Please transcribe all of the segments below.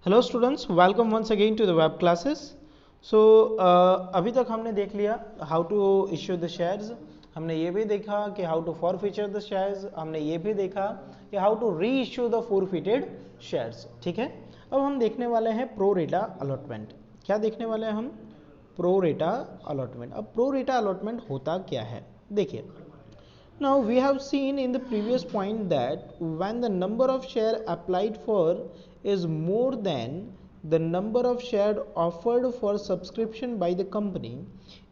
Hello students, welcome once again to the web classes. So अभी तक हमने देख लिया how to issue the shares. हमने ये भी देखा कि how to forfeiture the shares. हमने ये भी देखा कि how to reissue the forfeited shares. ठीक है, अब हम देखने वाले हैं प्रो रेटा अलॉटमेंट। क्या देखने वाले हैं हम? प्रो रेटा अलॉटमेंट। अब प्रो रेटा अलॉटमेंट होता क्या है, देखिए। Now we have seen in the previous point that when the number of share applied for is more than the number of share offered for subscription by the company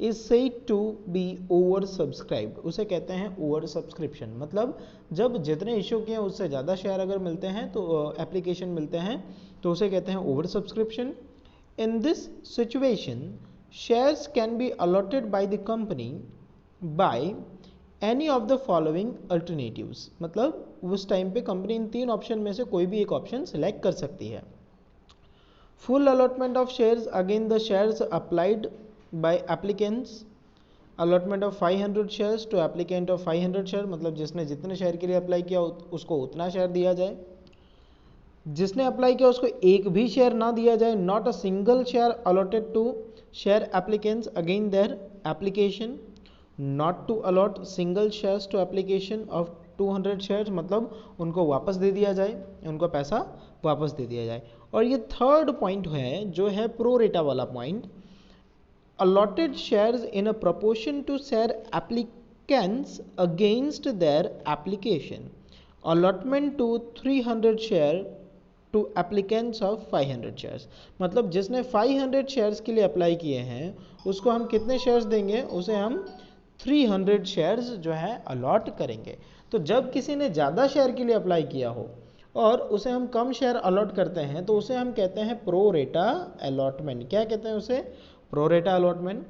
is said to be oversubscribed। उसे कहते हैं over subscription. मतलब जब जितने issue किए उससे ज़्यादा share अगर मिलते हैं तो एप्लीकेशन मिलते हैं तो उसे कहते हैं over subscription. In this situation, shares can be allotted by the company by any of the following alternatives. मतलब उस टाइम पे कंपनी इन तीन ऑप्शन में से कोई भी एक ऑप्शन सिलेक्ट कर सकती है। Full allotment of shares again the shares applied by applicants. Allotment of 500 shares to applicant of 500 share. मतलब जिसने जितने शेयर के लिए अप्लाई किया उसको उतना शेयर दिया जाए। जिसने अप्लाई किया उसको एक भी शेयर ना दिया जाए। Not a single share allotted to share applicants again their application. Not to allot single shares to application of 200 shares. मतलब उनको वापस दे दिया जाए, उनको पैसा वापस दे दिया जाए। और ये थर्ड पॉइंट है जो है प्रो रेटा वाला point. allotted shares in a proportion to share applicants against their application. Allotment to 300 share to applicants of 500 shares। मतलब जिसने 500 शेयर्स के लिए अप्लाई किए हैं उसको हम कितने शेयर्स देंगे? उसे हम 300 शेयर्स जो है अलॉट करेंगे। तो जब किसी ने ज़्यादा शेयर के लिए अप्लाई किया हो और उसे हम कम शेयर अलॉट करते हैं तो उसे हम कहते हैं प्रो रेटा अलॉटमेंट। क्या कहते हैं उसे? प्रो रेटा अलॉटमेंट।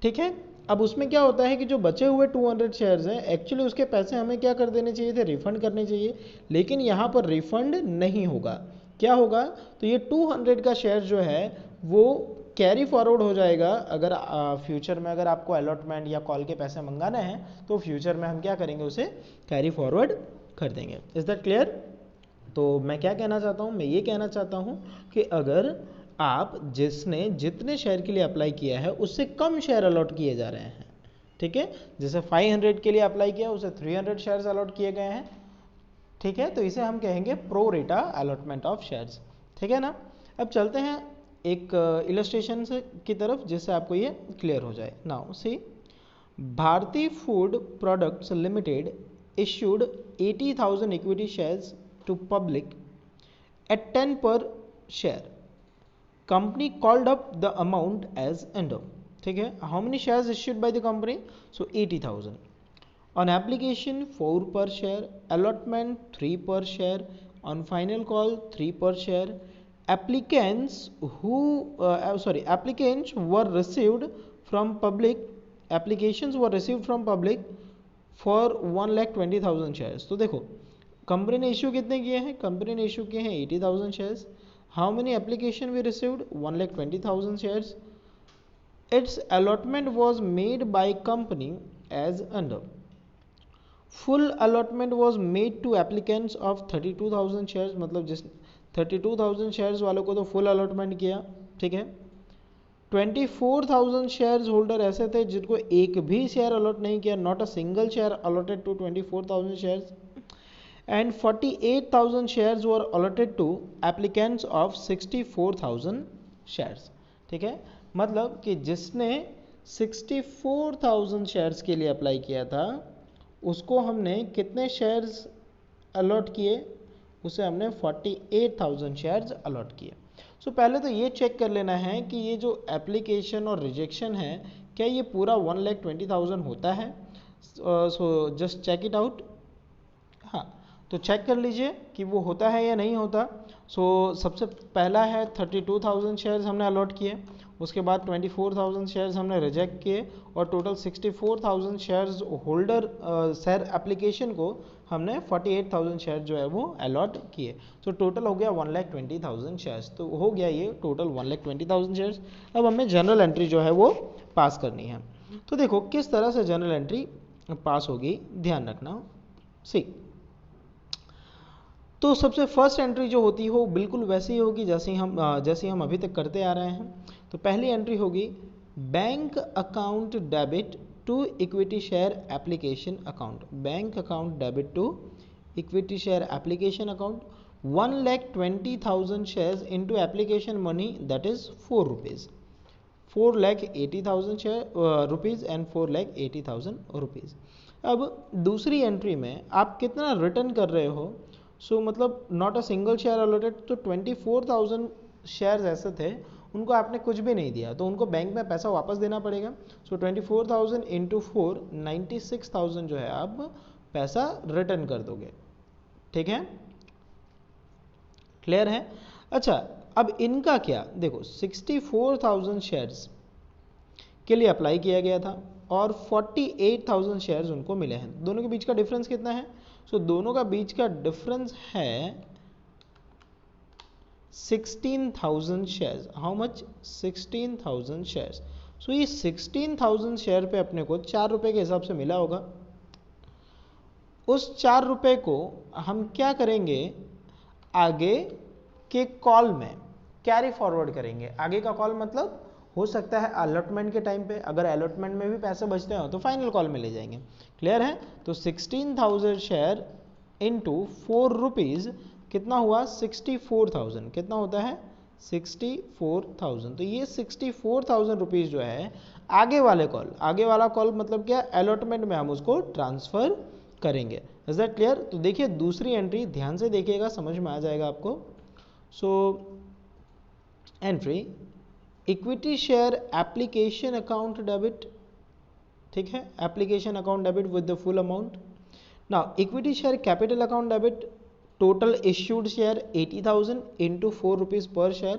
ठीक है, अब उसमें क्या होता है कि जो बचे हुए 200 शेयर्स हैं एक्चुअली उसके पैसे हमें क्या कर देने चाहिए थे? रिफंड करने चाहिए। लेकिन यहाँ पर रिफंड नहीं होगा। क्या होगा? तो ये 200 का शेयर जो है वो कैरी फॉरवर्ड हो जाएगा। अगर फ्यूचर में अगर आपको अलॉटमेंट या कॉल के पैसे मंगाने हैं तो फ्यूचर में हम क्या करेंगे? उसे कैरी फॉरवर्ड कर देंगे। Is that clear? तो मैं क्या कहना चाहता हूँ? मैं ये कहना चाहता हूँ कि अगर आप जिसने जितने शेयर के लिए अप्लाई किया है उससे कम शेयर अलॉट किए जा रहे हैं, ठीक है, जैसे 500 के लिए अप्लाई किया उसे 300 शेयर्स अलॉट किए गए हैं, ठीक है, तो इसे हम कहेंगे प्रो रेटा अलॉटमेंट ऑफ शेयर्स। ठीक है ना? अब चलते हैं एक इलस्ट्रेशन की तरफ जिससे आपको ये क्लियर हो जाए। Now see, Bharati food products limited issued 80,000 equity shares to public at 10 per share. Company called up the amount as under. ठीक है, how many shares issued by the company? So 80,000. On application 4 per share, allotment 3 per share, on final call 3 per share. Applicants applicants were received from public. Applications were received from public for 1,20,000 shares. तो देखो company ने issue कितने किए हैं? Company ने issue किए हैं 80,000 shares. How many application we received? 1,20,000 shares. Its allotment was made by company as under. Full allotment was made to applicants of 32,000 shares. मतलब जिस 32,000 शेयर्स वालों को तो फुल अलॉटमेंट किया, ठीक है। 24,000 शेयर्स होल्डर ऐसे थे जिनको एक भी शेयर अलॉट नहीं किया। Not a single share allotted to 24,000 shares. And 48,000 shares were allotted to applicants of 64,000 shares. ठीक है, मतलब कि जिसने 64,000 शेयर्स के लिए अप्लाई किया था उसको हमने कितने शेयर्स अलॉट किए? उसे हमने 48,000 शेयर्स अलॉट किए। सो पहले तो ये चेक कर लेना है कि ये जो एप्लीकेशन और रिजेक्शन है क्या ये पूरा 1,20,000 होता है? So just check it out. हाँ, तो चेक कर लीजिए कि वो होता है या नहीं होता। सो सबसे पहला है 32,000 शेयर्स हमने अलॉट किए, उसके बाद 24,000 शेयर्स हमने रिजेक्ट किए और total 64,000 shares holder share application को हमने 48,000 शेयर जो है वो अलॉट किए। सो टोटल हो गया 1,20,000 शेयर्स। तो हो गया ये टोटल 1,20,000 शेयर्स। अब हमें जनरल एंट्री जो है वो पास करनी है। तो देखो किस तरह से जनरल एंट्री पास होगी, ध्यान रखना। सी, तो सबसे फर्स्ट एंट्री जो होती है वो बिल्कुल वैसी ही होगी जैसे हम अभी तक करते आ रहे हैं। तो पहली एंट्री होगी bank account debit to equity share application account. Bank account debit to equity share application account 1,20,000 shares into application money, that is 4 rupees, 4,80,000 rupees and 4,80,000 rupees। अब दूसरी एंट्री में आप कितना रिटर्न कर रहे हो, सो मतलब not a single share allotted, तो 24,000 शेयर्स ऐसे थे उनको आपने कुछ भी नहीं दिया तो उनको बैंक में पैसा वापस देना पड़ेगा। सो 24,000 इंटू 4 96,000 जो है आप पैसा रिटर्न कर दोगे। ठीक है, क्लियर है। अच्छा, अब इनका क्या, देखो 64,000 शेयर्स के लिए अप्लाई किया गया था और 48,000 शेयर्स उनको मिले हैं। दोनों के बीच का डिफरेंस कितना है, सो दोनों का बीच का डिफरेंस है 16,000 shares. How much, 16,000 shares. So ये 16,000 शेयर पे अपने को 4 रुपए के हिसाब से मिला होगा। उस 4 रुपए को हम क्या करेंगे, आगे के कॉल में कैरी फॉरवर्ड करेंगे। आगे का कॉल मतलब हो सकता है अलॉटमेंट के टाइम पे, अगर अलॉटमेंट में भी पैसे बचते हो तो फाइनल कॉल में ले जाएंगे। क्लियर है। तो 16,000 शेयर इनटू 4 रुपीज कितना हुआ, 64,000। कितना होता है, 64,000। तो ये 64,000 रुपीज जो है आगे वाले कॉल, आगे वाला कॉल मतलब क्या, अलॉटमेंट में हम उसको ट्रांसफर करेंगे। Is that clear. तो देखिए दूसरी एंट्री ध्यान से देखिएगा, समझ में आ जाएगा आपको। So entry equity share application account debit, ठीक है, application account debit with the full amount. Now equity share capital account debit, total issued share 80,000 into 4 rupees per share,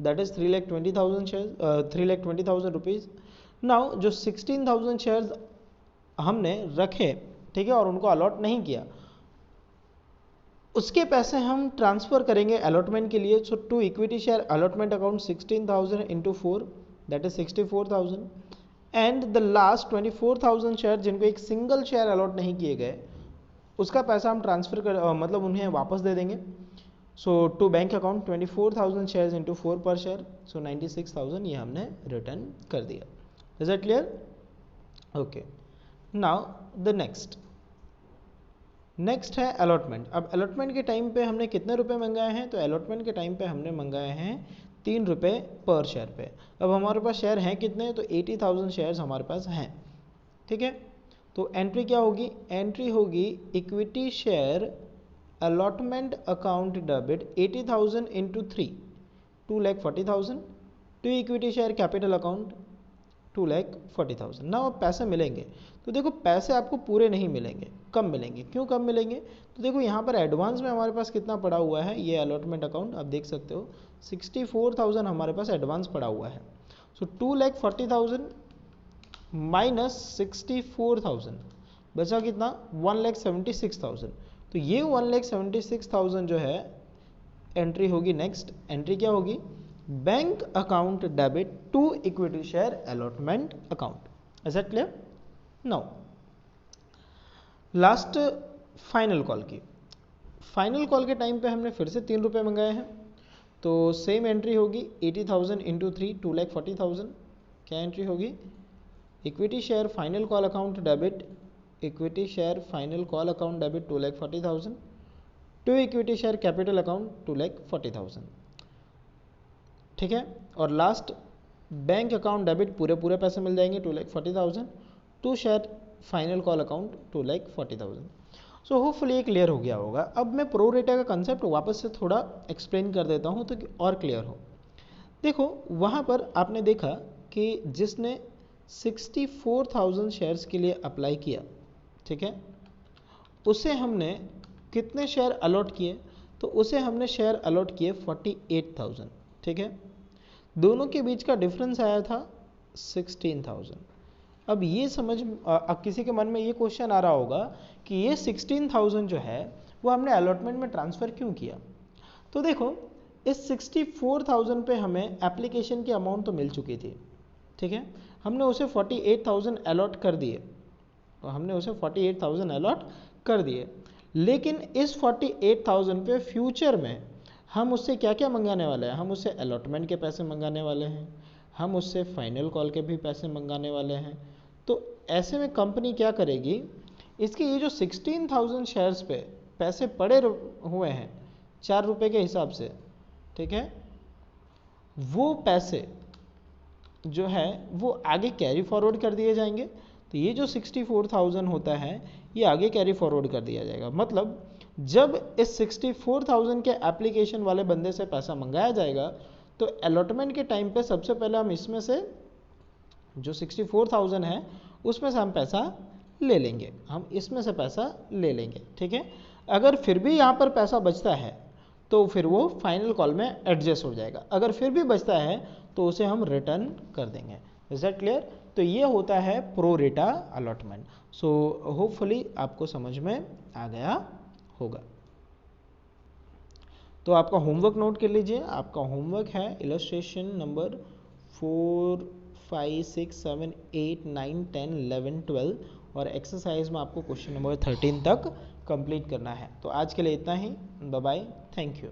that is 3,20,000 share, 3,20,000 rupees. Now जो 16,000 shares हमने रखे, ठीक है, और उनको allot नहीं किया, उसके पैसे हम ट्रांसफर करेंगे अलॉटमेंट के लिए। So to equity share allotment account 16,000 into 4 that is 64,000 and the last 24,000 share जिनको एक सिंगल शेयर अलॉट नहीं किए गए, उसका पैसा हम ट्रांसफर कर मतलब उन्हें वापस दे देंगे। So to bank account 24,000 shares into 4 per share, सो 96,000 ये हमने रिटर्न कर दिया। Is it clear. Okay, now the next है अलॉटमेंट। अब अलॉटमेंट के टाइम पे हमने कितने रुपए मंगाए हैं, तो अलॉटमेंट के टाइम पे हमने मंगाए हैं 3 रुपए पर शेयर पे। अब हमारे पास शेयर हैं कितने, तो 80,000 शेयर्स हमारे पास हैं। ठीक है, तो एंट्री क्या होगी, एंट्री होगी equity share allotment account debit 80,000 into 3 2,40,000 to equity share capital account 2,40,000। ना अब पैसे मिलेंगे, तो देखो पैसे आपको पूरे नहीं मिलेंगे, कम मिलेंगे। क्यों कम मिलेंगे, तो देखो यहाँ पर एडवांस में हमारे पास कितना पड़ा हुआ है, ये अलॉटमेंट अकाउंट आप देख सकते हो 64,000 हमारे पास एडवांस पड़ा हुआ है। सो 2,40,000 माइनस 64,000 बचा कितना, 1,76,000। तो ये 1,76,000 जो है एंट्री होगी। नेक्स्ट एंट्री क्या होगी, bank account debit to equity share allotment account. Is that clear. Now last final call की, फाइनल कॉल के टाइम पे हमने फिर से 3 रुपए मंगाए हैं, तो सेम एंट्री होगी 80,000 इंटू 3 2,40,000। क्या एंट्री होगी, equity share final call account debit, equity share final call account debit 2,40,000 to equity share capital account 2,40,000। ठीक है, और लास्ट बैंक अकाउंट डेबिट पूरे पैसे मिल जाएंगे 2,40,000 to share final call account 2,40,000। So hopefully ये क्लियर हो गया होगा। अब मैं प्रो रेटा का कंसेप्ट वापस से थोड़ा एक्सप्लेन कर देता हूँ तो कि और क्लियर हो। देखो वहाँ पर आपने देखा कि जिसने 64,000 शेयर्स के लिए अप्लाई किया, ठीक है, उसे हमने कितने शेयर अलॉट किए, तो उसे हमने शेयर अलॉट किए 48,000। ठीक है, दोनों के बीच का डिफरेंस आया था 16,000। अब ये समझ, अब किसी के मन में ये क्वेश्चन आ रहा होगा कि ये 16,000 जो है वो हमने अलॉटमेंट में ट्रांसफ़र क्यों किया। तो देखो इस 64,000 पे हमें एप्लीकेशन की अमाउंट तो मिल चुकी थी, ठीक है, हमने उसे 48,000 अलॉट कर दिए, तो हमने उसे 48,000 अलॉट कर दिए, लेकिन इस 48,000 पे फ्यूचर में हम उससे क्या क्या मंगाने वाले हैं, हम उससे अलॉटमेंट के पैसे मंगाने वाले हैं, हम उससे फाइनल कॉल के भी पैसे मंगाने वाले हैं। तो ऐसे में कंपनी क्या करेगी, इसके ये जो 16,000 शेयर्स पे पैसे पड़े हुए हैं 4 रुपये के हिसाब से, ठीक है, वो पैसे जो है वो आगे कैरी फॉरवर्ड कर दिए जाएंगे। तो ये जो 64,000 होता है ये आगे कैरी फॉरवर्ड कर दिया जाएगा। मतलब जब इस 64,000 के एप्लीकेशन वाले बंदे से पैसा मंगाया जाएगा तो अलॉटमेंट के टाइम पे सबसे पहले हम इसमें से जो 64,000 है उसमें से हम पैसा ले लेंगे, हम इसमें से पैसा ले लेंगे, ठीक है। अगर फिर भी यहाँ पर पैसा बचता है तो फिर वो फाइनल कॉल में एडजस्ट हो जाएगा, अगर फिर भी बचता है तो उसे हम रिटर्न कर देंगे। Is that clear? तो ये होता है प्रो रेटा अलॉटमेंट। सो होपफुली आपको समझ में आ गया होगा। तो आपका होमवर्क नोट कर लीजिए। आपका होमवर्क है इलस्ट्रेशन नंबर 4, 5, 6, 7, 8, 9, 10, 11, 12 और एक्सरसाइज में आपको क्वेश्चन नंबर 13 तक कंप्लीट करना है। तो आज के लिए इतना ही। Bye bye, thank you.